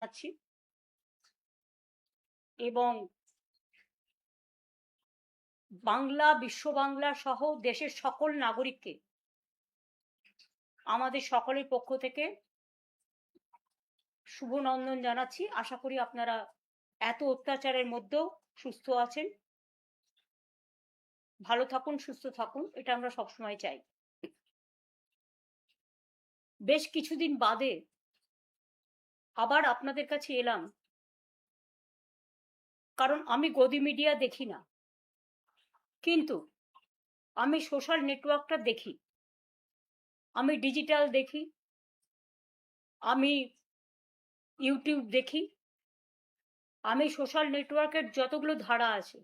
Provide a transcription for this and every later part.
আছি এবং বাংলা বিশ্ব বাংলা সহ দেশের সকল নাগরিককে আমাদের সকলের পক্ষ থেকে শুভ নন্দন জানাচ্ছি। আশা করি আপনারা এত অত্যাচারের মধ্যেও সুস্থ আছেন, ভালো থাকুন, সুস্থ থাকুন, এটা আমরা সবসময় চাই। বেশ কিছুদিন বাদে আবার আপনাদের কাছে এলাম, কারণ আমি গদি মিডিয়া দেখি না, কিন্তু আমি সোশ্যাল নেটওয়ার্কটা দেখি, আমি ডিজিটাল দেখি, আমি ইউটিউব দেখি, আমি সোশ্যাল নেটওয়ার্কের যতগুলো ধারা আছে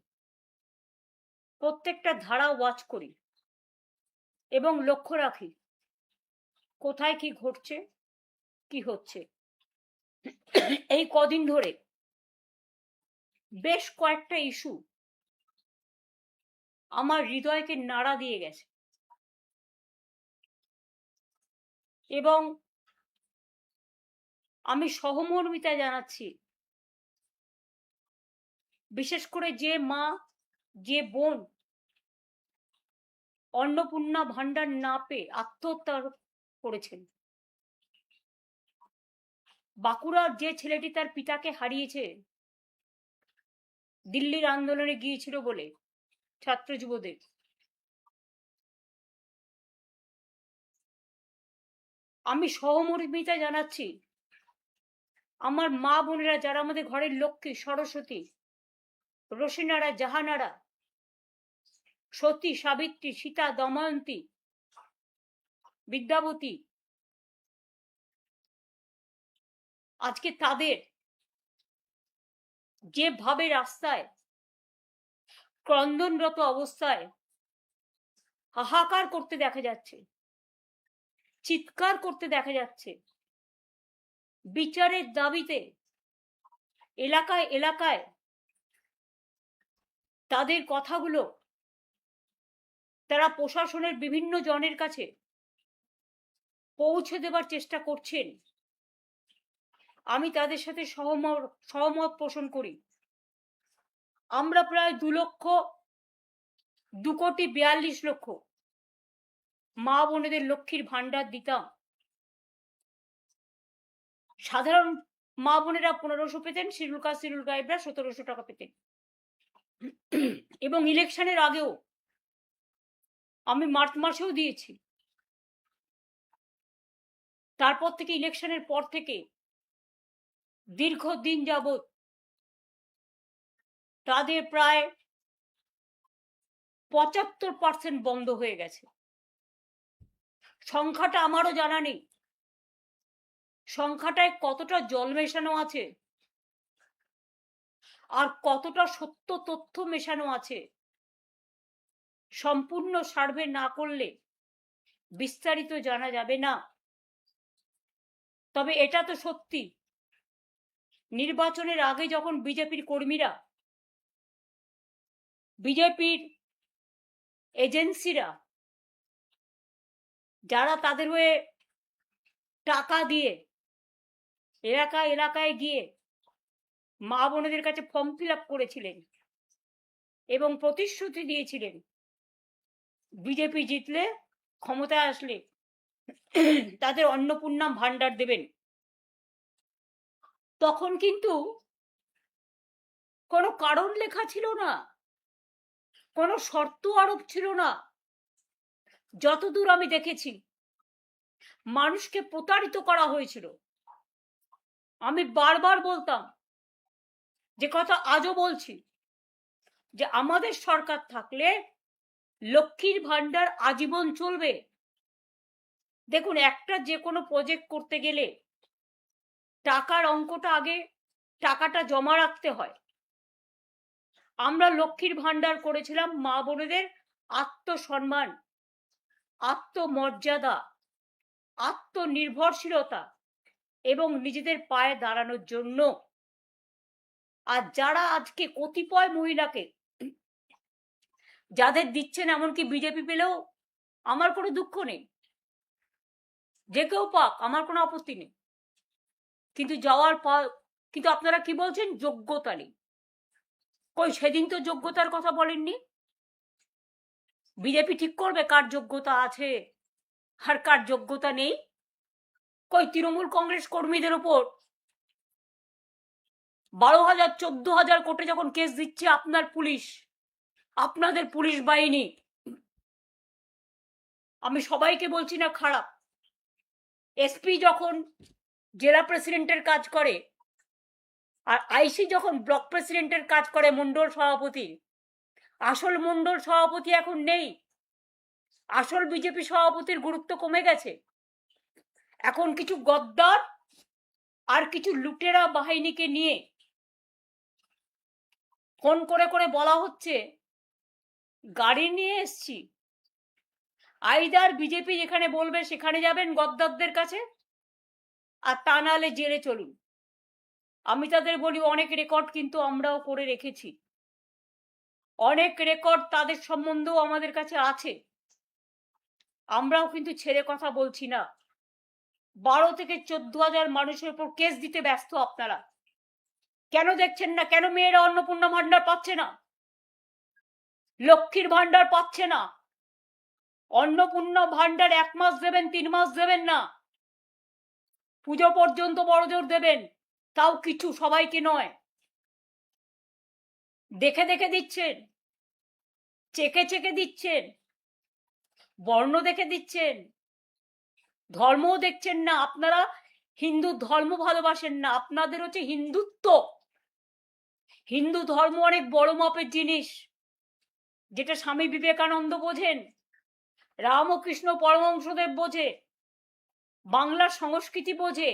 প্রত্যেকটা ধারা ওয়াচ করি এবং লক্ষ্য রাখি কোথায় কি ঘটছে, কি হচ্ছে। এই কদিন ধরে বেশ কয়েকটা ইস্যু আমার হৃদয়কে নাড়া দিয়ে গেছে এবং আমি সহমর্মিতা জানাচ্ছি, বিশেষ করে যে মা, যে বোন অন্নপূর্ণা ভান্ডার না পেয়ে আত্মহত্যা করেছেন। বাঁকুড়ার যে ছেলেটি তার পিতাকে হারিয়েছে দিল্লির আন্দোলনে গিয়েছিল বলে, ছাত্র যুবদের, আমি সহমর্মিতা জানাচ্ছি আমার মা বোনেরা যারা আমাদের ঘরের লক্ষ্মী, সরস্বতী, রোশনারা, জাহানারা, সতী, সাবিত্রী, সীতা, দময়ন্তী, বিদ্যাবতী, আজকে তাদের যেভাবে রাস্তায় ক্রন্দনরত অবস্থায় হাহাকার করতে দেখা যাচ্ছে, চিৎকার করতে দেখা যাচ্ছে, বিচারের দাবিতে এলাকায় এলাকায় তাদের কথাগুলো তারা প্রশাসনের বিভিন্ন জনের কাছে পৌঁছে দেবার চেষ্টা করছেন, আমি তাদের সাথে সহমত পোষণ করি। আমরা প্রায় 2,42,00,000 মা বোনেদের লক্ষ্মীর ভান্ডার দিতাম। সাধারণ মা বোনেরা 1500 পেতেন, শিডিউল কাস্ট শিডিউল ট্রাইবরা 1700 টাকা পেতেন। এবং ইলেকশনের আগেও আমি মার্চ মাসেও দিয়েছি। তারপর থেকে ইলেকশনের পর থেকে দীর্ঘদিন যাবৎ তাদের প্রায় 75% বন্ধ হয়ে গেছে। সংখ্যাটা আমারও জানা নেই, সংখ্যাটায় কতটা জল মেশানো আছে আর কতটা সত্য তথ্য মেশানো আছে সম্পূর্ণ সার্ভে না করলে বিস্তারিত জানা যাবে না। তবে এটা তো সত্যি, নির্বাচনের আগে যখন বিজেপির কর্মীরা, বিজেপির এজেন্সিরা, যারা তাদের হয়ে টাকা দিয়ে এলাকায় এলাকায় গিয়ে মা বোনেদের কাছে ফর্ম ফিল আপ করেছিলেন এবং প্রতিশ্রুতি দিয়েছিলেন বিজেপি জিতলে, ক্ষমতায় আসলে তাদের অন্নপূর্ণা ভান্ডার দেবেন, তখন কিন্তু কোনো কারণ লেখা ছিল না, কোনো শর্ত আরোপ ছিল না। যতদূর আমি দেখেছি মানুষকে প্রতারিত করা হয়েছিল। আমি বারবার বলতাম, যে কথা আজও বলছি, যে আমাদের সরকার থাকলে লক্ষ্মীর ভান্ডার আজীবন চলবে। দেখুন, একটা যে কোনো প্রজেক্ট করতে গেলে টাকার অঙ্কটা আগে, টাকাটা জমা রাখতে হয়। আমরা লক্ষ্মীর ভান্ডার করেছিলাম মা বোনেদের আত্মসম্মান, আত্মমর্যাদা, আত্মনির্ভরশীলতা এবং নিজেদের পায়ে দাঁড়ানোর জন্য। আর যারা আজকে কতিপয় মহিলাকে যাদের দিচ্ছেন, এমনকি বিজেপি পেলেও আমার কোনো দুঃখ নেই, যে কেউ পাক, আমার কোনো আপত্তি নেই, কিন্তু যাওয়ার কিন্তু আপনারা কি বলছেন? যোগ্যতা নেই। কই সেদিন তো যোগ্যতার কথা বলেননি। বিজেপি ঠিক করবে কার যোগ্যতা আছে আর কার যোগ্যতা নেই। কই তৃণমূল কংগ্রেস কর্মীদের উপর 12,000 14,000 কোটি যখন কেস দিচ্ছে আপনার পুলিশ, আপনাদের পুলিশ বাহিনী, আমি সবাইকে বলছি না খারাপ, এসপি যখন জেলা প্রেসিডেন্টের কাজ করে আর আইসি যখন ব্লক প্রেসিডেন্টের কাজ করে মন্ডল সভাপতি, আসল মন্ডল সভাপতি এখন নেই। আসল বিজেপি সভাপতির গুরুত্ব কমে গেছে। এখন কিছু গদ্দার আর কিছু লুটেরা বাহিনীকে নিয়ে ফোন করে করে বলা হচ্ছে গাড়ি নিয়ে এসছি, আইদার বিজেপি যেখানে বলবে সেখানে যাবেন গদ্দারদের কাছে, আর তা নাহলে জেলে চলুন। আমি তাদের বলি অনেক রেকর্ড কিন্তু আমরাও করে রেখেছি, অনেক রেকর্ড তাদের সম্বন্ধেও আমাদের কাছে আছে, আমরাও কিন্তু ছেড়ে কথা বলছি না। 12 থেকে 14,000 মানুষের উপর কেস দিতে ব্যস্ত আপনারা। কেন দেখছেন না? কেন মেয়েরা অন্নপূর্ণা ভান্ডার পাচ্ছে না, লক্ষ্মীর ভান্ডার পাচ্ছে না? অন্নপূর্ণা ভান্ডার 1 মাস দেবেন, 3 মাস দেবেন না, পুজো পর্যন্ত বড়জোর দেবেন, তাও কিছু, সবাইকে নয়। দেখে দেখে দিচ্ছেন, চেকে চেকে দিচ্ছেন, বর্ণ দেখে দিচ্ছেন, ধর্মও দেখছেন না। আপনারা হিন্দু ধর্ম ভালোবাসেন না, আপনাদের হচ্ছে হিন্দুত্ব। হিন্দু ধর্ম অনেক বড় মাপের জিনিস, যেটা স্বামী বিবেকানন্দ বোঝেন, রামকৃষ্ণ পরমহংসদেব বোঝে, বাংলার সংস্কৃতি বোঝে,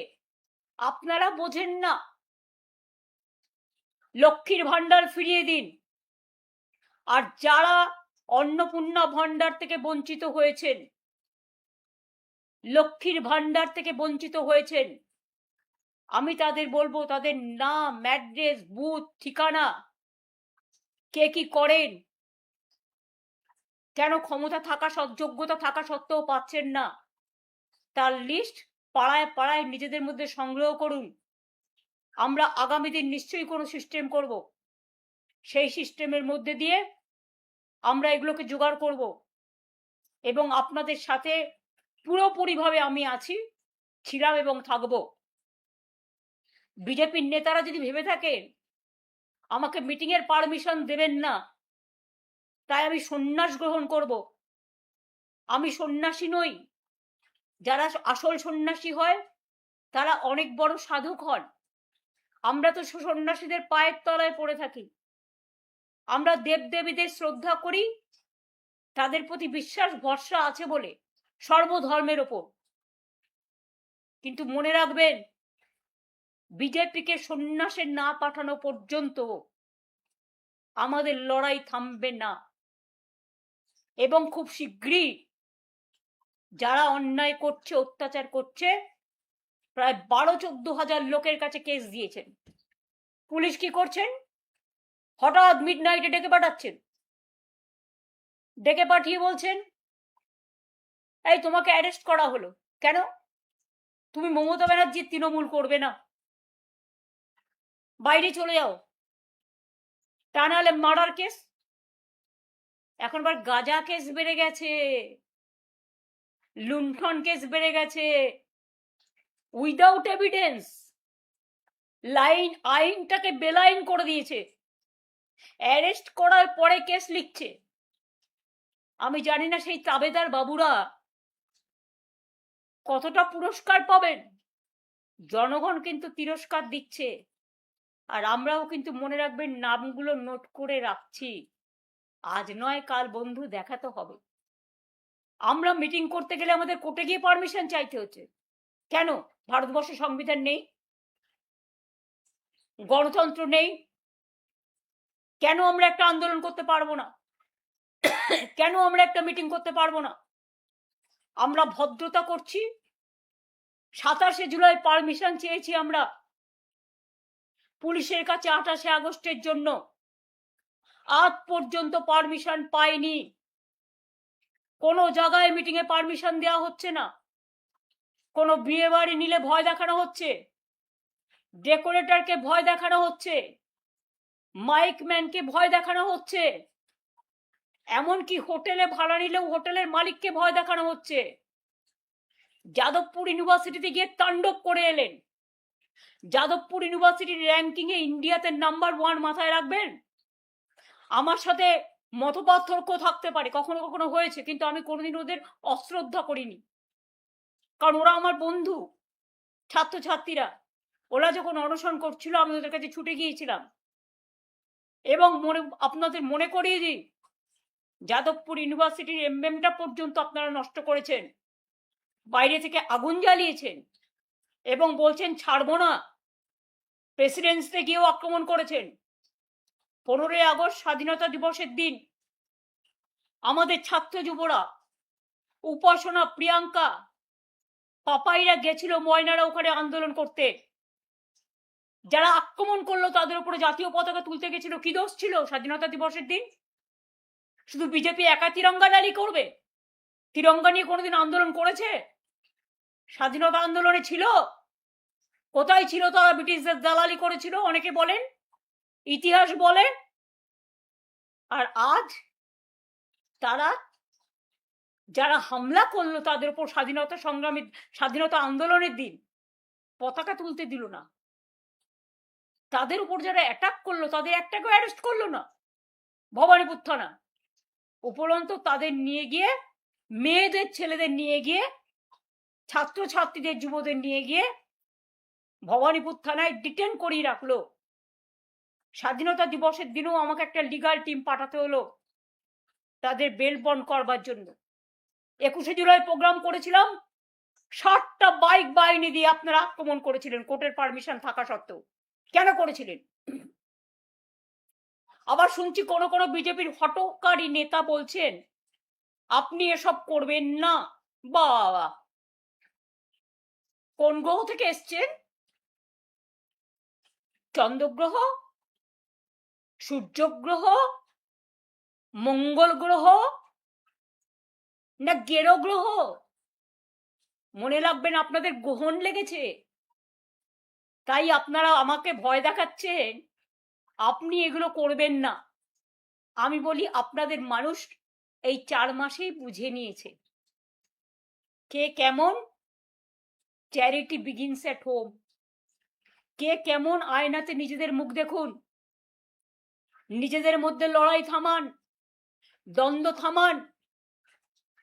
আপনারা বোঝেন না। লক্ষ্মীর ভান্ডার ফিরিয়ে দিন। আর যারা অন্নপূর্ণা ভান্ডার থেকে বঞ্চিত হয়েছেন, লক্ষ্মীর ভান্ডার থেকে বঞ্চিত হয়েছেন, আমি তাদের বলবো তাদের নাম, অ্যাড্রেস, বুথ, ঠিকানা, কে কি করেন, কেন ক্ষমতা থাকা যোগ্যতা থাকা সত্ত্বেও পাচ্ছেন না, তার লিস্ট পাড়ায় পাড়ায় নিজেদের মধ্যে সংগ্রহ করুন। আমরা আগামী দিন নিশ্চয়ই কোনো সিস্টেম করব, সেই সিস্টেমের মধ্যে দিয়ে আমরা এগুলোকে জোগাড় করব এবং আপনাদের সাথে পুরোপুরিভাবে আমি আছি, ছিলাম এবং থাকবো। বিজেপির নেতারা যদি ভেবে থাকেন আমাকে মিটিং এর পারমিশন দেবেন না তাই আমি সন্ন্যাস গ্রহণ করব, আমি সন্ন্যাসী নই। যারা আসল সন্ন্যাসী হয় তারা অনেক বড় সাধক হন। আমরা তো সন্ন্যাসীদের পায়ের তলায় পড়ে থাকি, আমরা দেবদেবীদের শ্রদ্ধা করি, তাদের প্রতি বিশ্বাস ভরসা আছে বলে সর্বধর্মের ওপর। কিন্তু মনে রাখবেন, বিজেপিকে সন্ন্যাসে না পাঠানো পর্যন্ত আমাদের লড়াই থামবে না। এবং খুব শীঘ্রই যারা অন্যায় করছে, অত্যাচার করছে, প্রায় 12-14 হাজার লোকের কাছে কেস দিয়েছেন। পুলিশ কি করছেন? হঠাৎ মিডনাইটে ডেকে পাঠাচ্ছেন, ডেকে পাঠিয়ে বলছেন এই তোমাকে অ্যারেস্ট করা হলো, কেন? তুমি মমতা ব্যানার্জির তৃণমূল করবে না, বাইরে চলে যাও, তা নাহলে মার্ডার কেস। এখন আবার গাঁজা কেস বেড়ে গেছে, লুণ্ঠন কেস বেড়ে গেছে, উইদাউট এভিডেন্স। আইনটাকে বেলাইন করে দিয়েছে, অ্যারেস্ট করার পরে কেস লিখছে। আমি জানি না সেই তাবেদার বাবুরা কতটা পুরস্কার পাবেন। জনগণ কিন্তু তিরস্কার দিচ্ছে, আর আমরাও কিন্তু মনে রাখবেন নামগুলো নোট করে রাখছি, আজ নয় কাল বন্ধু দেখা তো হবে। আমরা মিটিং করতে গেলে আমাদের কোর্টে গিয়ে পারমিশন চাইতে হচ্ছে, কেন? ভারতবর্ষে সংবিধান নেই, গণতন্ত্র নেই, কেন আমরা একটা আন্দোলন করতে পারবো না? কেন আমরা একটা মিটিং করতে পারবো না? আমরা ভদ্রতা করছি, 27শে জুলাই পারমিশন চেয়েছি আমরা পুলিশের কাছে 28শে আগস্টের জন্য, আজ পর্যন্ত পারমিশন পাইনি। কোনো জায়গায় মিটিং এ পারমিশন দেওয়া হচ্ছে না, কোনো বিয়ে বাড়ি নিলে ভয় দেখানো হচ্ছে, ডেকোরেটরকে ভয় দেখানো হচ্ছে, মাইক ম্যানকে ভয় দেখানো হচ্ছে, এমনকি হোটেলে ভাড়া নিলেও হোটেলের মালিককে ভয় দেখানো হচ্ছে। যাদবপুর ইউনিভার্সিটিতে গিয়ে তাণ্ডব করে এলেন। যাদবপুর ইউনিভার্সিটির র্যাঙ্কিং এ ইন্ডিয়াতে নাম্বার 1 মাথায় রাখবেন। আমার সাথে মতপার্থক্য থাকতে পারে, কখনো কখনো হয়েছে, কিন্তু আমি কোনোদিন ওদের অশ্রদ্ধা করিনি, কারণ ওরা আমার বন্ধু। ছাত্রছাত্রীরা ওরা যখন অনশন করছিল আমি ওদের কাছে ছুটে গিয়েছিলাম। এবং আপনাদের মনে করিয়ে দিই, যাদবপুর ইউনিভার্সিটির এমবেমটা পর্যন্ত আপনারা নষ্ট করেছেন, বাইরে থেকে আগুন জ্বালিয়েছেন এবং বলছেন ছাড়বো না। প্রেসিডেন্সিতে গিয়েও আক্রমণ করেছেন। 15ই আগস্ট স্বাধীনতা দিবসের দিন আমাদের ছাত্র যুবরা, উপাসনা, প্রিয়াঙ্কা, পাপাইরা গেছিল ময়নারা ওখানে আন্দোলন করতে। যারা আক্রমণ করলো তাদের উপরে জাতীয় পতাকা তুলতে গেছিল, কি দোষ ছিল স্বাধীনতা দিবসের দিন? শুধু বিজেপি একা তিরঙ্গা র্যালি করবে? তিরঙ্গা নিয়ে কোনোদিন আন্দোলন করেছে? স্বাধীনতা আন্দোলনে ছিল? কোথায় ছিল তারা? ব্রিটিশদের দালালি করেছিল অনেকে বলেন, ইতিহাস বলে। আর আজ তারা যারা হামলা করলো তাদের উপর স্বাধীনতা সংগ্রামী, স্বাধীনতা আন্দোলনের দিন পতাকা তুলতে দিল না। তাদের উপর যারা অ্যাটাক করলো তাদের একটাকেও অ্যারেস্ট করলো না ভবানীপুর থানা। উপরন্তু তাদের নিয়ে গিয়ে, মেয়েদের ছেলেদের নিয়ে গিয়ে, ছাত্রছাত্রীদের যুবদের নিয়ে গিয়ে ভবানীপুর থানায় ডিটেন করিয়ে রাখলো। স্বাধীনতা দিবসের দিনও আমাকে একটা লিগাল টিম পাঠাতে হলো তাদের বেল বন্ড করবার জন্য। 21শে জুলাই প্রোগ্রাম করেছিলাম, 60টা বাইক বাহিনী দিয়ে আপনারা আক্রমণ করেছিলেন কোর্টের পারমিশন থাকা সত্ত্বেও। কেন করেছিলেন? আবার শুনছি কোন কোন বিজেপির হটকারী নেতা বলছেন আপনি এসব করবেন না। বাবা, কোন গ্রহ থেকে এসছেন? চন্দ্রগ্রহ, সূর্যগ্রহ, মঙ্গল গ্রহ না গেরো গ্রহ? মনে রাখবেন আপনাদের গ্রহণ লেগেছে, তাই আপনারা আমাকে ভয় দেখাচ্ছেন আপনি এগুলো করবেন না। আমি বলি আপনাদের মানুষ এই 4 মাসেই বুঝে নিয়েছে কে কেমন। Charity begins at home. কে কেমন আয়নাতে নিজেদের মুখ দেখুন, নিজেদের মধ্যে লড়াই থামান, দ্বন্দ্ব থামান।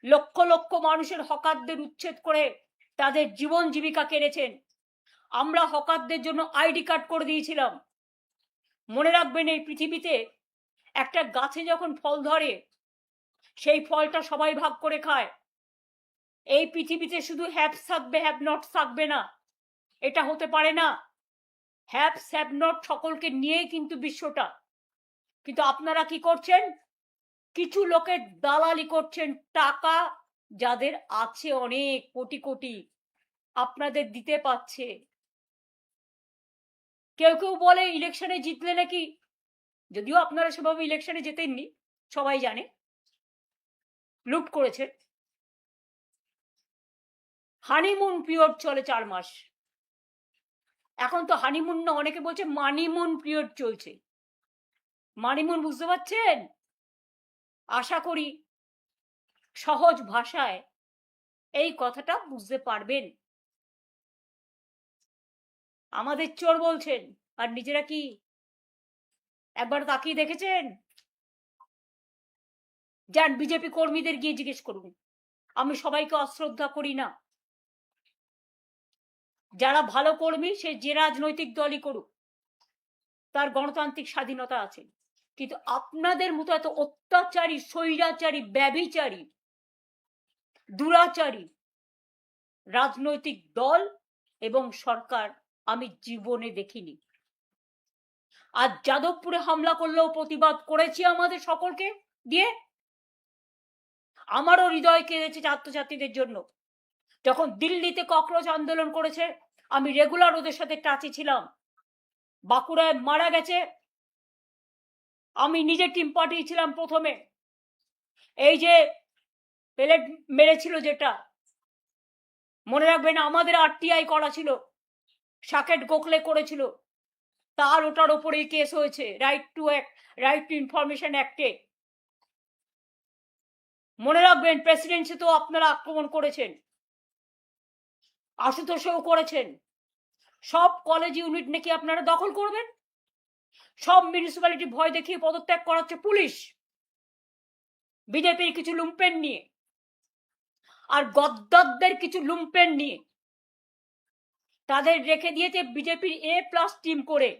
লক্ষ লক্ষ মানুষের হকারদের উচ্ছেদ করে তাদের জীবন জীবিকা কেড়েছেন। আমরা হকারদের জন্য আইডি কার্ড করে দিয়েছিলাম। মনে রাখবেন, এই পৃথিবীতে একটা গাছে যখন ফল ধরে সেই ফলটা সবাই ভাগ করে খায়। এই পৃথিবীতে শুধু হ্যাভস থাকবে, হ্যাভ নট থাকবে না, এটা হতে পারে না। হ্যাভস হ্যাভ নট সকলকে নিয়েই কিন্তু বিশ্বটা। কিন্তু আপনারা কি করছেন? কিছু লোকের দালালি করছেন। টাকা যাদের আছে অনেক কোটি কোটি, আপনাদের দিতে পাচ্ছে। কেউ কেউ বলে ইলেকশনে জিতলে নাকি, যদিও আপনারা সেভাবে ইলেকশনে জেতেননি, সবাই জানে, লুট করেছে। হানিমুন পিরিয়ড চলে 4 মাস। এখন তো হানিমুন না, অনেকে বলছে মানিমুন পিরিয়ড চলছে। মানিমুন বুঝতে পারছেন? আশা করি সহজ ভাষায় এই কথাটা বুঝতে পারবেন। আমাদের চোর বলছেন, আর নিজেরা কি একবার তাকিয়ে দেখেছেন? যান বিজেপি কর্মীদের গিয়ে জিজ্ঞেস করুন। আমি সবাইকে অশ্রদ্ধা করি না। যারা ভালো কর্মী সে যে রাজনৈতিক দলই করুক, তার গণতান্ত্রিক স্বাধীনতা আছে। কিন্তু আপনাদের মতো এত অত্যাচারী, স্বৈরাচারী, ব্যভিচারী, দুরাচারী রাজনৈতিক দল এবং সরকার আমি জীবনে দেখিনি। আজ যাদবপুরে হামলা করলেও প্রতিবাদ করেছি আমাদের সকলকে দিয়ে। আমারও হৃদয় কেঁদেছে ছাত্রছাত্রীদের জন্য। যখন দিল্লিতে ককরোচ আন্দোলন করেছে আমি রেগুলার ওদের সাথে টাচে ছিলাম। বাঁকুড়ায় মারা গেছে, আমি নিজে টিম পাঠিয়েছিলাম প্রথমে। এই যে পেলেট মেরেছিল যেটা, মনে রাখবেন আমাদের আরটিআই করা ছিল, সাকেত গোখলে করেছিল, তার ওটার ওপরেই কেস হয়েছে রাইট টু ইনফরমেশন অ্যাক্টে। মনে রাখবেন, প্রেসিডেন্সি তো আপনারা আক্রমণ করেছেন, আশুতোষেও করেছেন। সব কলেজ ইউনিট নাকি আপনারা দখল করবেন, সব মিউনিসিপ্যালিটি ভয় দেখিয়ে পদত্যাগ করাচ্ছে পুলিশ বিজেপির কিছু লুম্পেন নিয়ে আর গদ্দারদের কিছু লুম্পেন নিয়ে। তাদের রেখে দিয়েছে বিজেপির A+ টিম করে,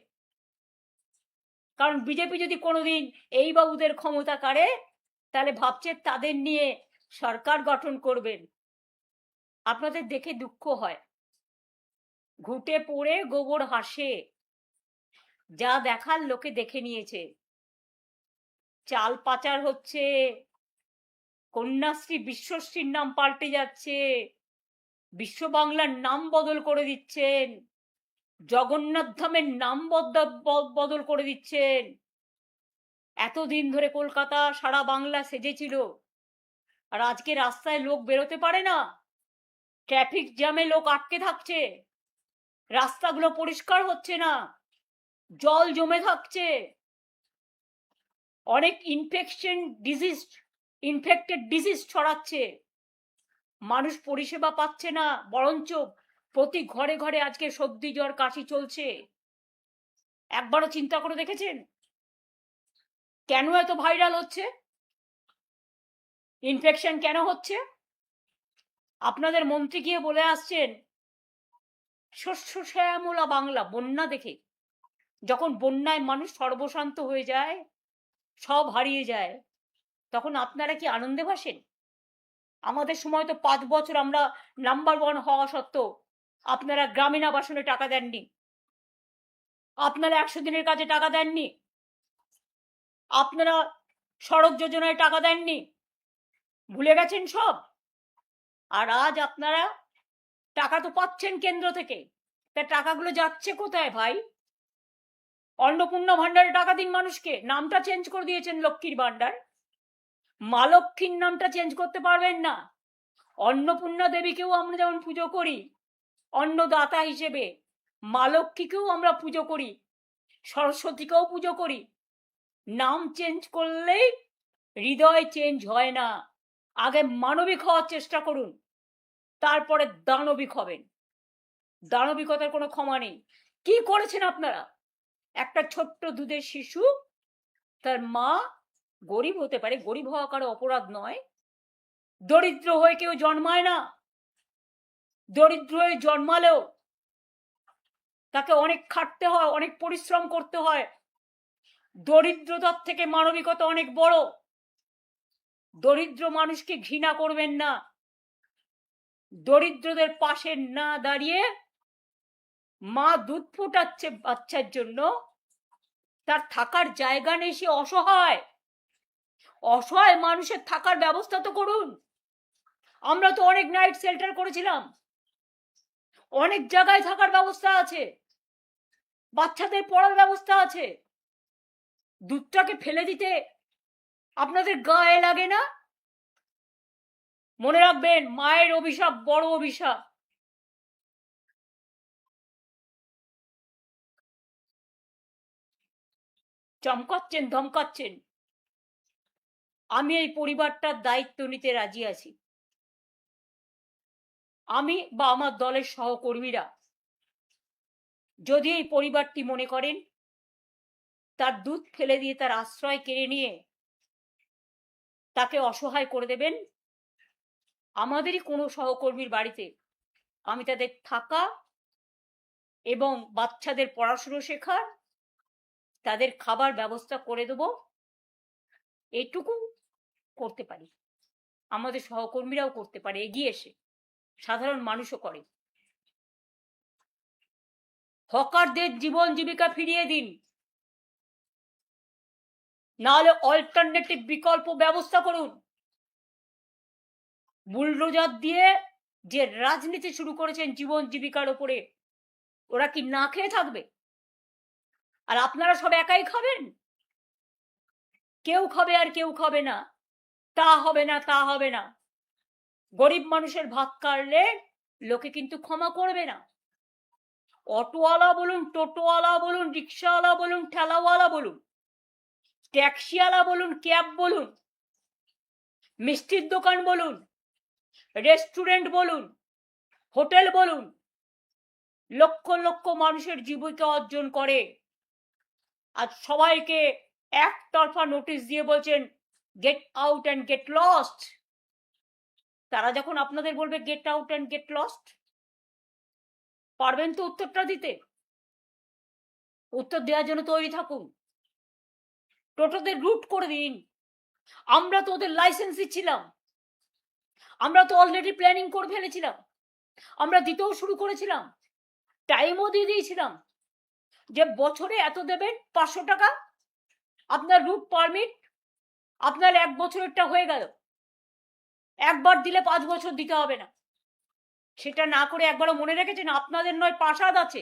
কারণ বিজেপি যদি কোনোদিন এই বাবুদের ক্ষমতা কাড়ে তাহলে ভাবছে তাদের নিয়ে সরকার গঠন করবেন। আপনাদের দেখে দুঃখ হয়, ঘুটে পড়ে গোবর হাসে। যা দেখার লোকে দেখে নিয়েছে। চাল পাচার হচ্ছে, কন্যাশ্রী বিশ্বশ্রীর নাম পাল্টে যাচ্ছে, বিশ্ব বাংলার নাম বদল করে দিচ্ছেন, জগন্নাথ ধামের নাম বদল করে দিচ্ছেন। এতদিন ধরে কলকাতা সারা বাংলা সেজেছিল, আর আজকে রাস্তায় লোক বেরোতে পারে না, ট্রাফিক জ্যামে লোক আটকে থাকছে, রাস্তাগুলো পরিষ্কার হচ্ছে না, জল জমে থাকছে, অনেক ইনফেক্টেড ডিজিজ ছড়াচ্ছে, মানুষ পরিষেবা পাচ্ছে না, বরঞ্চ প্রতি ঘরে ঘরে আজকে সর্দি জ্বর কাশি চলছে। একবারও চিন্তা করে দেখেছেন কেন এত ভাইরাল হচ্ছে, ইনফেকশন কেন হচ্ছে? আপনাদের মন্ত্রী গিয়ে বলে আসছেন শস্য শ্যামলা বাংলা। বন্যা দেখে, যখন বন্যায় মানুষ সর্বশান্ত হয়ে যায়, সব হারিয়ে যায়, তখন আপনারা কি আনন্দে ভাসেন? আমাদের সময় তো 5 বছর আমরা নাম্বার 1 হওয়া সত্ত্বেও আপনারা গ্রামীণ আবাসনে টাকা দেননি, আপনারা 100 দিনের কাজে টাকা দেননি, আপনারা সড়ক যোজনায় টাকা দেননি, ভুলে গেছেন সব। আর আজ আপনারা টাকা তো পাচ্ছেন কেন্দ্র থেকে, তা টাকাগুলো যাচ্ছে কোথায় ভাই? অন্নপূর্ণা ভান্ডারে টাকা দিন মানুষকে, নামটা চেঞ্জ করে দিয়েছেন লক্ষ্মীর ভান্ডার, মা লক্ষ্মীর নামটা চেঞ্জ করতে পারবেন না। অন্নপূর্ণা দেবীকেও আমরা যেমন পুজো করি অন্নদাতা হিসেবে, মা লক্ষ্মীকেও আমরা পুজো করি, সরস্বতীকেও পুজো করি। নাম চেঞ্জ করলেই হৃদয় চেঞ্জ হয় না। আগে মানবিক হওয়ার চেষ্টা করুন, তারপরে দানবিক হবেন। দানবিকতার কোনো ক্ষমা নেই। কি করেছেন আপনারা? একটা ছোট্ট দুধের শিশু, তার মা গরিব হতে পারে, গরিব হওয়া কারো অপরাধ নয়, দরিদ্র হয়ে কেউ জন্মায় না, দরিদ্র হয়ে জন্মালেও তাকে অনেক খাটতে হয়, অনেক পরিশ্রম করতে হয়। দরিদ্রতার থেকে মানবিকতা অনেক বড়। দরিদ্র মানুষকে ঘৃণা করবেন না, দরিদ্রদের পাশে না দাঁড়িয়ে মা দুধ ফোটাচ্ছে বাচ্চার জন্য, তার থাকার জায়গা নেই, সে অসহায়, অসহায় মানুষের থাকার ব্যবস্থা তো করুন। আমরা তো অনেক নাইট শেল্টার করেছিলাম, অনেক জায়গায় থাকার ব্যবস্থা আছে, বাচ্চাদের পড়ার ব্যবস্থা আছে। দুধটাকে ফেলে দিতে আপনাদের গায়ে লাগে না? মনে রাখবেন, মায়ের অভিশাপ বড় অভিশাপ। চমকাচ্ছেন, ধমকাচ্ছেন। আমি এই পরিবারটার দায়িত্ব নিতে রাজি আছি। আমি বা আমার দলের সহকর্মীরা যদি এই পরিবারটি মনে করেন তার দুধ ফেলে দিয়ে তার আশ্রয় কেড়ে নিয়ে তাকে অসহায় করে দেবেন, আমাদেরই কোনো সহকর্মীর বাড়িতে আমি তাদের থাকা এবং বাচ্চাদের পড়াশুনো শেখার, তাদের খাবার ব্যবস্থা করে দেব, এইটুকু করতে পারি। আমাদের সহকর্মীরাও করতে পারে এগিয়ে এসে, সাধারণ মানুষও করে। হকারদের জীবন জীবিকা ফিরিয়ে দিন, নাহলে অল্টারনেটিভ বিকল্প ব্যবস্থা করুন। বুলডোজার দিয়ে যে রাজনীতি শুরু করেছেন জীবন জীবিকার উপরে, ওরা কি না খেয়ে থাকবে? আর আপনারা সব একাই খাবেন? কেউ খাবে আর কেউ খাবে না, তা হবে না, তা হবে না। গরিব মানুষের ভাত কাটলে লোকে কিন্তু ক্ষমা করবে না। অটোওয়ালা বলুন, টোটোওয়ালা বলুন, রিক্সাওয়ালা বলুন, ঠেলাওয়ালা বলুন, ট্যাক্সিওয়ালা বলুন, ক্যাব বলুন, মিষ্টির দোকান বলুন, রেস্টুরেন্ট বলুন, হোটেল বলুন, লক্ষ লক্ষ মানুষের জীবিকা অর্জন করে। আর সবাইকে একতরফা নোটিশ দিয়ে বলছেন get out and get lost. তারা যখন আপনাদের বলবে get out and get lost, পারবেন তো উত্তরটা দিতে? উত্তর দেওয়ার জন্য তৈরি থাকুন। টোটোদের রুট করে দিন। আমরা তো ওদের লাইসেন্স দিচ্ছিলাম, আমরা তো অলরেডি প্ল্যানিং করে ফেলেছিলাম, আমরা দিতেও শুরু করেছিলাম, টাইমও দিয়ে দিয়েছিলাম যে বছরে এত দেবেন 500 টাকা আপনার রুট পারমিট, আপনার 1 বছরেরটা হয়ে গেল। একবার দিলে 5 বছর দিতে হবে না। সেটা না করে একবারও মনে রেখেছেন আপনাদের নয় প্রাসাদ আছে,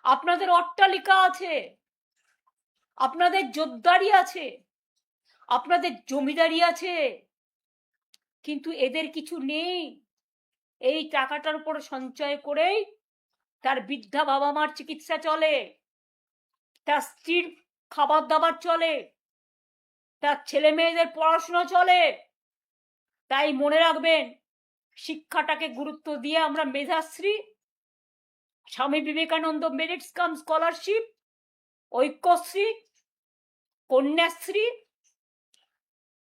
আপনাদের অট্টালিকা আছে, আপনাদের জোরদারি আছে, আপনাদের জমিদারি আছে, কিন্তু এদের কিছু নেই। এই টাকাটার উপর সঞ্চয় করেই তার বৃদ্ধা বাবা মার চিকিৎসা চলে, তার স্ত্রীর খাবার দাবার চলে, তার ছেলে মেয়েদের পড়াশোনা চলে। তাই মনে রাখবেন, শিক্ষাটাকে গুরুত্ব দিয়ে আমরা মেধাশ্রী, স্বামী বিবেকানন্দ মেরিটস কাম স্কলারশিপ, ঐক্যশ্রী, কন্যাশ্রী,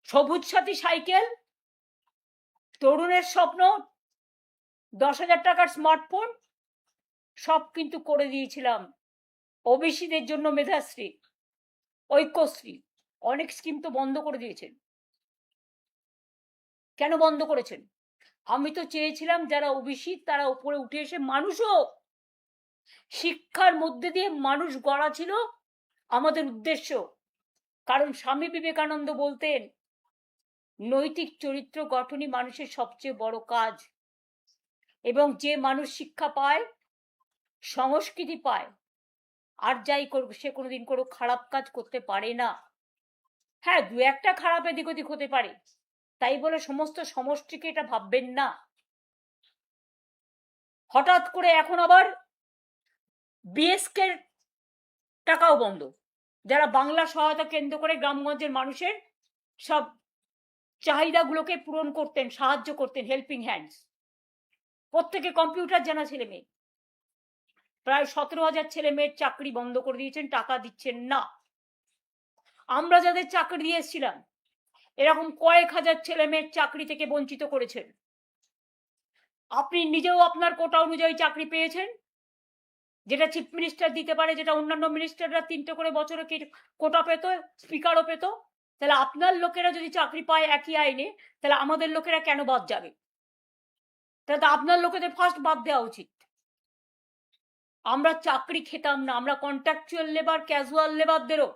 সবুজ সাথী সাইকেল, তরুণের স্বপ্ন 10,000 টাকার স্মার্টফোন সব কিন্তু করে দিয়েছিলাম। ওবিসিদের জন্য মেধাশ্রী, ঐক্যশ্রী, অনেক স্কিম তো বন্ধ করে দিয়েছেন। কেন বন্ধ করেছেন? আমি তো চেয়েছিলাম যারা ওবিসি তারা উপরে উঠে এসে মানুষও, শিক্ষার মধ্যে দিয়ে মানুষ গড়া ছিল আমাদের উদ্দেশ্য। কারণ স্বামী বিবেকানন্দ বলতেন নৈতিক চরিত্র গঠনই মানুষের সবচেয়ে বড় কাজ, এবং যে মানুষ শিক্ষা পায়, সংস্কৃতি পায়, আর যাই করুক সে কোনোদিন কোনো খারাপ কাজ করতে পারে না। হ্যাঁ, 2-1টা খারাপ এদিক ওদিক হতে পারে, তাই বলে সমস্ত সমষ্টিকে এটা ভাববেন না। হঠাৎ করে এখন আবার বিএসকে টাকাও বন্ধ, যারা বাংলা সহায়তা কেন্দ্র করে গ্রামগঞ্জের মানুষের সব চাহিদাগুলোকে পূরণ করতেন, সাহায্য করতেন, হেল্পিং হ্যান্ডস। প্রত্যেকে কম্পিউটার জানা ছেলে মেয়ে, প্রায় 17,000 ছেলে মেয়ের চাকরি বন্ধ করে দিয়েছেন, টাকা দিচ্ছেন না। আমরা যাদের চাকরি দিয়ে এসেছিলাম এরকম কয়েক হাজার ছেলে মেয়ের চাকরি থেকে বঞ্চিত করেছেন। আপনি নিজেও আপনার কোটা অনুযায়ী চাকরি পেয়েছেন, যেটা চিফ মিনিস্টার দিতে পারে, যেটা অন্যান্য মিনিস্টাররা 3টে করে বছরে কোটা পেত, স্পিকারও পেত। তাহলে আপনার লোকেরা যদি চাকরি পায় একই আইনে, তাহলে আমাদের লোকেরা কেন বাদ যাবে? তাহলে আপনার লোকেদের ফার্স্ট বাদ দেওয়া উচিত। আমরা চাকরি খেতাম না, আমরা কন্ট্রাকচুয়াল লেবার, ক্যাজুয়াল লেবারদেরও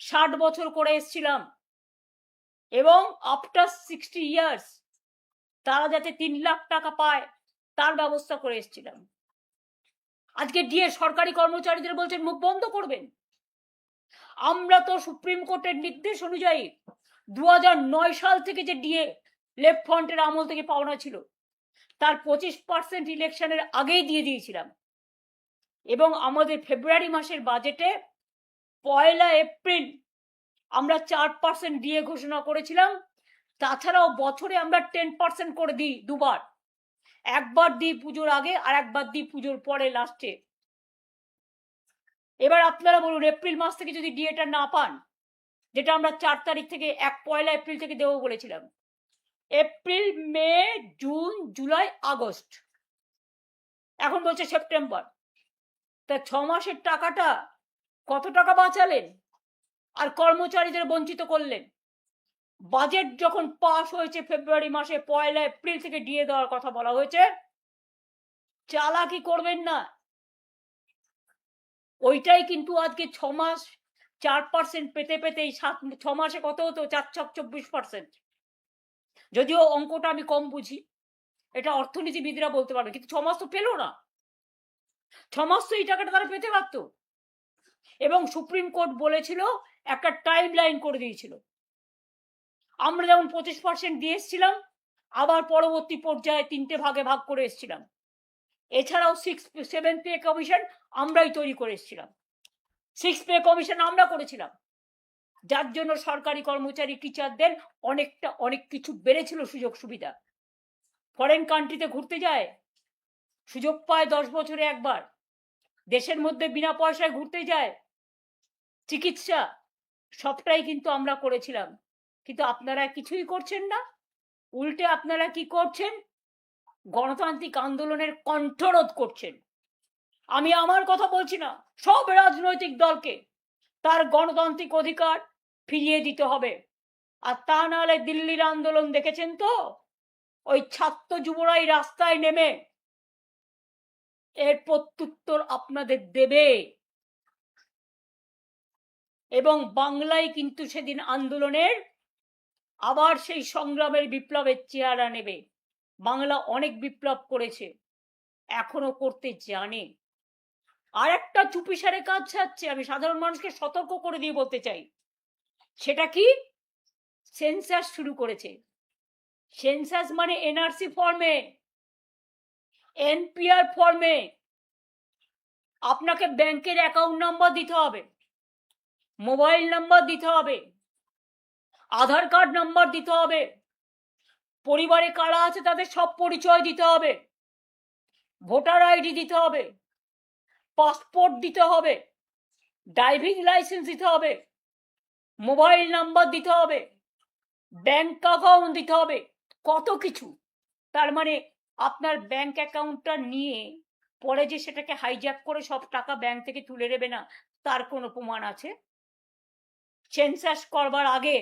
60 বছর করে এসেছিলাম, এবং আফটার 60 ইয়ার্স তারা যাতে 3 লাখ টাকা পায় তার ব্যবস্থা করে এসেছিলাম। আজকে ডিএ সরকারি কর্মচারীদের বলছেন মুখ বন্ধ করবেন। আমরা তো সুপ্রিম কোর্টের নির্দেশ অনুযায়ী 2009 সাল থেকে যে ডিএ লেফট ফ্রন্টের আমল থেকে পাওনা ছিল তার 25% ইলেকশনের আগেই দিয়ে দিয়েছিলাম, এবং আমাদের ফেব্রুয়ারি মাসের বাজেটে 1 এপ্রিল আমরা 4% ডিএ ঘোষণা করেছিলাম। তাছাড়াও বছরে আমরা 10% করে দিই, দুবার, একবার দিই পুজোর আগে আর একবার দিই পুজোর পরে লাস্টে। এবার আপনারা বলুন, এপ্রিল মাস থেকে যদি ডিএটা না পান, যেটা আমরা 4 তারিখ থেকে 1 এপ্রিল থেকে দেবো বলেছিলাম, এপ্রিল, মে, জুন, জুলাই, আগস্ট, এখন বলছে সেপ্টেম্বর, তা 6 মাসের টাকাটা কত টাকা বাঁচালেন আর কর্মচারীদের বঞ্চিত করলেন। বাজেট যখন পাস হয়েছে ফেব্রুয়ারি মাসে 1 এপ্রিল থেকে ডিএ দেওয়ার কথা বলা হয়েছে, চালাকি করবেন না। ওইটাই কিন্তু আজকে 6 মাস 4% পেতে পেতেই 6 মাসে কত হতো? 4-24%। যদিও অঙ্কটা আমি কম বুঝি, এটা অর্থনীতিবিদরা বলতে পারবে, কিন্তু 6 মাস তো পেল না। 6 মাস তো এই টাকাটা তারা পেতে পারত, এবং সুপ্রিম কোর্ট বলেছিল, একটা টাইম লাইন করে দিয়েছিল। আমরা যেমন 25% দিয়ে এসেছিলাম, আবার পরবর্তী পর্যায়ে 3টে ভাগে ভাগ করে এসেছিলাম। এছাড়াও 7 পে কমিশন আমরাই তৈরি করে এসেছিলাম। 6 পে কমিশন আমরা করেছিলাম, যার জন্য সরকারি কর্মচারী টিচারদের অনেক কিছু বেড়েছিল, সুযোগ সুবিধা। ফরেন কান্ট্রিতে ঘুরতে যায়, সুযোগ পায় 10 বছরে একবার। দেশের মধ্যে বিনা পয়সায় ঘুরতে যায়, চিকিৎসা সবটাই কিন্তু আমরা করেছিলাম। কিন্তু আপনারা কিছুই করছেন না, উল্টে আপনারা কি করছেন? গণতান্ত্রিক আন্দোলনের কণ্ঠরোধ করছেন। আমি আমার কথা বলছি না, সব রাজনৈতিক দলকে তার গণতান্ত্রিক অধিকার ফিরিয়ে দিতে হবে। আর তা নাহলে দিল্লির আন্দোলন দেখেছেন তো, ওই ছাত্র যুবরাই রাস্তায় নেমে এর প্রত্যুত্তর আপনাদের দেবে। এবং বাংলায় কিন্তু সেদিন আন্দোলনের আবার সেই সংগ্রামের বিপ্লবের চেহারা নেবে। বাংলা অনেক বিপ্লব করেছে, এখনো করতে জানে। আর একটা চুপিসারে কাজ ছাড়ছে, আমি সাধারণ মানুষকে সতর্ক করে দিয়ে বলতে চাই। সেটা কি? সেন্সাস শুরু করেছে। সেন্সাস মানে এনআরসি ফর্মে, এনপিআর ফর্মে আপনাকে ব্যাংকের অ্যাকাউন্ট নাম্বার দিতে হবে, মোবাইল নাম্বার দিতে হবে, আধার কার্ড নাম্বার দিতে হবে, পরিবারে কারা আছে তাদের সব পরিচয় দিতে হবে, ভোটার আইডি দিতে হবে, পাসপোর্ট দিতে হবে, ড্রাইভিং লাইসেন্স দিতে হবে, মোবাইল নাম্বার দিতে হবে, ব্যাংক অ্যাকাউন্ট দিতে হবে, কত কিছু। তার মানে আপনার ব্যাংক অ্যাকাউন্টটা নিয়ে পরে যে সেটাকে হাইজ্যাক করে সব টাকা ব্যাংক থেকে তুলে নেবে না, তার কোনো প্রমাণ আছে? সেন্সাস করবার আগে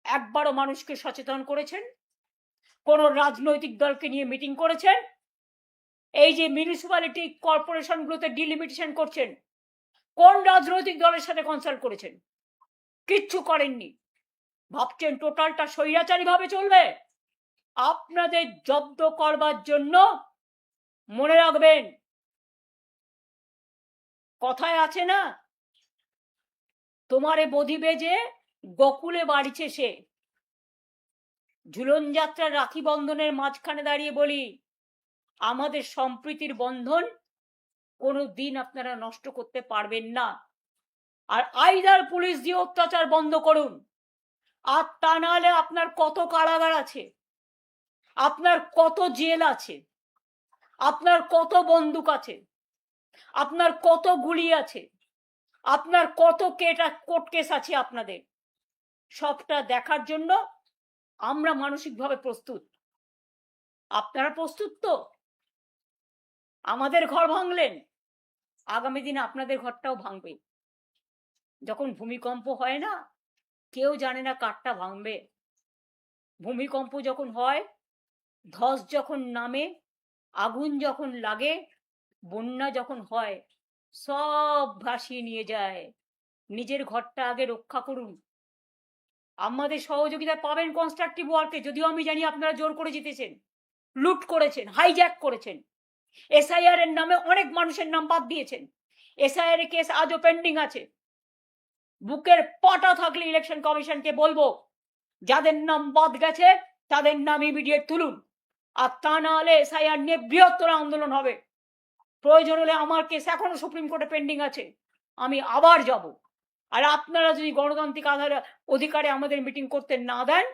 একবারও মানুষকে সচেতন করেছেন? কোন রাজনৈতিক দলকে নিয়ে মিটিং করেছেন? এই যে মিউনিসিপ্যালিটি কর্পোরেশনগুলোতে ডিলিমিটেশন করছেন, কোন রাজনৈতিক দলের সাথে কনসাল্ট করেছেন? কিচ্ছু করেননি। ভাবছেন টোটালটা স্বৈরাচারী ভাবে চলবে? আপনাদের জব্দ করবার জন্য মনে রাখবেন, কথায় আছে না, তোমারে বধিবে যে গোকুলে বাড়িছে সে। ঝুলন যাত্রা রাখি বন্ধনের মাঝখানে দাঁড়িয়ে বলি, আমাদের সম্প্রীতির বন্ধন কোনো দিন আপনারা নষ্ট করতে পারবেন না। আর আইদার পুলিশ দিয়ে অত্যাচার বন্ধ করুন, আর তা নাহলে আপনার কত কারাগার আছে, আপনার কত জেল আছে, আপনার কত বন্দুক আছে, আপনার কত গুলি আছে, আপনার কত কোর্ট কেস আছে, আপনাদের সবটা দেখার জন্য আমরা মানসিকভাবে প্রস্তুত। আপনারা প্রস্তুত তো? আমাদের ঘর ভাঙলেন, আগামী দিনে আপনাদের ঘরটাও ভাঙবে। যখন ভূমিকম্প হয় না, কেউ জানে না কারটা ভাঙবে। ভূমিকম্প যখন হয়, ধস যখন নামে, আগুন যখন লাগে, বন্যা যখন হয়, সব ভাসিয়ে নিয়ে যায়। নিজের ঘরটা আগে রক্ষা করুন। আমাদের সহযোগিতা পাবেন কনস্ট্রাকটিভ ওয়ার্কে, যদিও আমি জানি আপনারা জোর করে জিতেছেন, লুট করেছেন, হাইজ্যাক করেছেন, এসআইআর এর নামে অনেক মানুষের নাম বাদ দিয়েছেন। এসআইআর এর কেস আজও পেন্ডিং আছে। বুকের পাটা থাকলে ইলেকশন কমিশনকে বলবো, যাদের নাম বাদ গেছে তাদের নাম ইমিডিয়েট তুলুন। আর তা না হলে এসআইআর নিয়ে বৃহত্তর আন্দোলন হবে। প্রয়োজন হলে আমার কেস এখনো সুপ্রিম কোর্টে পেন্ডিং আছে, আমি আবার যাব। আর আপনারা যদি গণতান্ত্রিক অধিকারে আমাদের মিটিং করতে না দেন,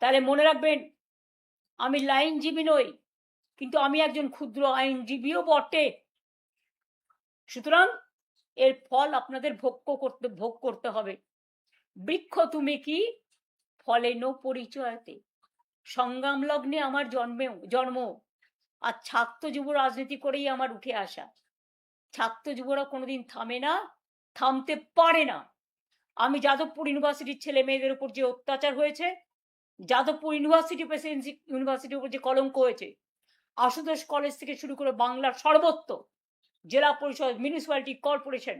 তাহলে মনে রাখবেন, আমি লাইনজীবী নই, কিন্তু আমি একজন ক্ষুদ্র আইনজীবীও বটে। সুতরাং এর ফল আপনাদের ভোগ করতে হবে। বৃক্ষ তুমি কি ফলে নো পরিচয়তে, সংগ্রাম লগ্নে আমার জন্ম। আর ছাত্র যুব রাজনীতি করেই আমার উঠে আসা। ছাত্র যুবরা কোনোদিন থামে না, থামতে পারে না। আমি যাদবপুর ইউনিভার্সিটির ছেলে মেয়েদের উপর যে অত্যাচার হয়েছে, যাদবপুর ইউনিভার্সিটি প্রেসিডেন্সি ইউনিভার্সিটির উপর যে কলঙ্ক হয়েছে, আশুতোষ কলেজ থেকে শুরু করে বাংলার সর্বত্র জেলা পরিষদ, মিউনিসিপ্যালিটি কর্পোরেশন,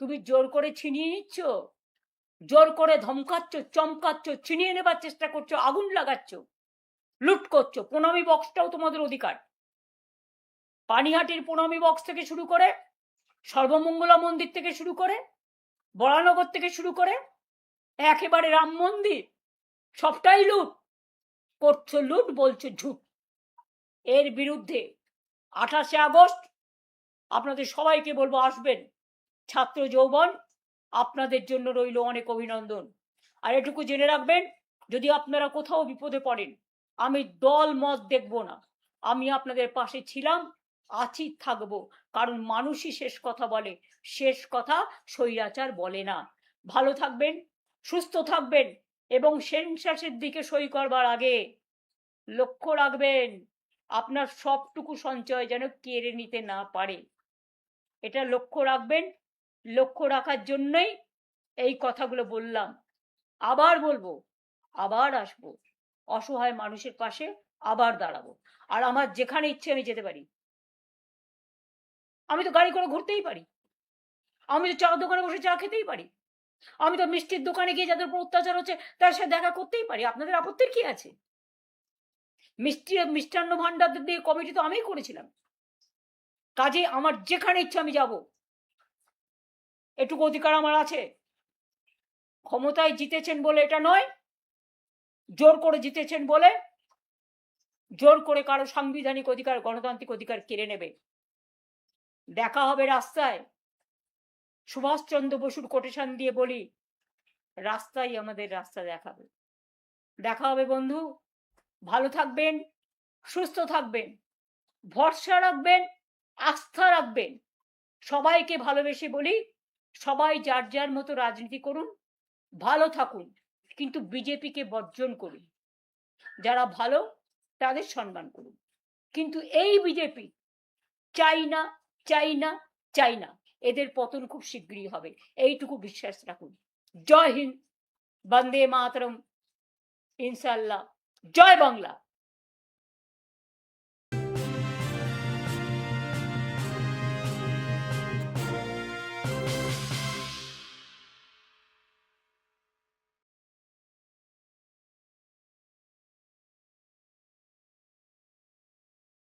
তুমি জোর করে ছিনিয়ে নিচ্ছ, জোর করে ধমকাচ্ছ, চমকাচ্ছ, ছিনিয়ে নেবার চেষ্টা করছো, আগুন লাগাচ্ছ, লুট করছো। প্রণামী বক্সটাও তোমাদের অধিকার। পানিহাটির প্রণামী বক্স থেকে শুরু করে, সর্বমঙ্গলা মন্দির থেকে শুরু করে, বরানগর থেকে শুরু করে একেবারে রাম মন্দির, সবটাই লুট করছো। লুট বলছো ঝুট। এর বিরুদ্ধে 28 আগস্ট আপনাদের সবাইকে বলবো আসবেন। ছাত্র যৌবন আপনাদের জন্য রইল অনেক অভিনন্দন। আর এটুকু জেনে রাখবেন, যদি আপনারা কোথাও বিপদে পড়েন, আমি দল মত দেখব না, আমি আপনাদের পাশে ছিলাম, আছি, থাকবো। কারণ মানুষই শেষ কথা বলে, শেষ কথা স্বৈরাচার বলে না। ভালো থাকবেন, সুস্থ থাকবেন এবং সেন্সাসের দিকে সই করবার আগে লক্ষ্য রাখবেন আপনার সবটুকু সঞ্চয় যেন কেড়ে নিতে না পারে। এটা লক্ষ্য রাখবেন। লক্ষ্য রাখার জন্যই এই কথাগুলো বললাম। আবার বলবো, আবার আসবো, অসহায় মানুষের পাশে আবার দাঁড়াবো। আর আমার যেখানে ইচ্ছে আমি যেতে পারি। আমি তো গাড়ি করে ঘুরতেই পারি, আমি তো চা দোকানে বসে চা খেতেই পারি, আমি তো মিষ্টির দোকানে গিয়ে যাদের উপর অত্যাচার হচ্ছে তার সাথে দেখা করতেই পারি। আপনাদের আপত্তির কি আছে? মিষ্টান্ন ভান্ডার দিয়ে কমিটি তো আমিই করেছিলাম। কাজে আমার যেখানে ইচ্ছা আমি যাব, এটুকু অধিকার আমার আছে। ক্ষমতায় জিতেছেন বলে এটা নয়, জোর করে জিতেছেন বলে জোর করে কারো সাংবিধানিক অধিকার, গণতান্ত্রিক অধিকার কেড়ে নেবে। দেখা হবে রাস্তায়। সুভাষচন্দ্র বসুর কোটেশন দিয়ে বলি, রাস্তাই আমাদের রাস্তা দেখাবে। দেখা হবে বন্ধু। ভালো থাকবেন, সুস্থ থাকবেন, ভরসা রাখবেন, আস্থা রাখবেন। সবাইকে ভালোবেসে বলি, সবাই যার যার মতো রাজনীতি করুন, ভালো থাকুন, কিন্তু বিজেপিকে বর্জন করুন। যারা ভালো তাদের সম্মান করুন, কিন্তু এই বিজেপি চাই না, চাই না, চাই না। এদের পতন খুব শীঘ্রই হবে, এইটুকু বিশ্বাস রাখুন। জয় হিন্দ, বন্দে মাতরম, ইনশাআল্লাহ, জয় বাংলা।